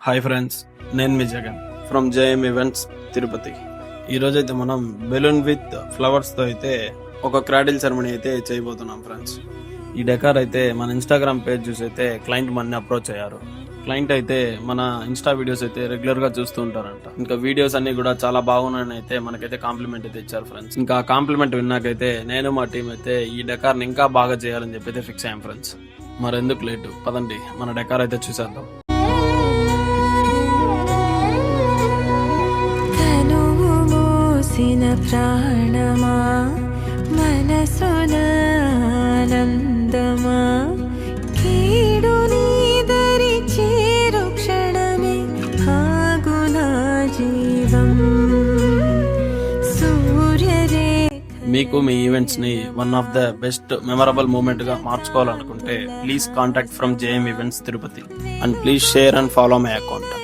Hi friends, నేను మీ Jagan from JM events Tirupati. ఈరోజైతే మనం బెలూన్ విత్ ఫ్లవర్స్తో అయితే ఒక క్రాడిల్ సెరమనీ అయితే చేయబోతున్నాం ఫ్రెండ్స్. ఈ డెకార్ అయితే మన ఇన్స్టాగ్రామ్ పేజ్ చూసి అయితే క్లయింట్ మనని అప్రోచ్ అయ్యారు. క్లయింట్ అయితే మన ఇన్స్టా వీడియోస్ అయితే రెగ్యులర్ గా చూస్తూ ఉంటారంట. ఇంకా వీడియోస్ అన్ని కూడా చాలా బాగున్నాయని అయితే మనకైతే కాంప్లిమెంట్ అయితే ఇచ్చారు ఫ్రెండ్స్. ఇంకా కాంప్లిమెంట్ విన్నాకైతే నేను మా టీం అయితే ఈ డెకార్ని ఇంకా బాగా చేయాలని చెప్పి అయితే ఫిక్స్ అయ్యాం ఫ్రెండ్స్. మరెందుకు లేటు, పదండి మన డెకార్ అయితే చూసేద్దాం. ప్రాణమా మనసున ఆనందమా కీడు నీదరి చేరు క్షణమే ఆగునా జీవం సూర్యరే. మీకు మీ ఈవెంట్స్ ని one of the best memorable moment గా మార్చుకోవాలనుకుంటే please contact from JM events Tirupati and please share and follow my account.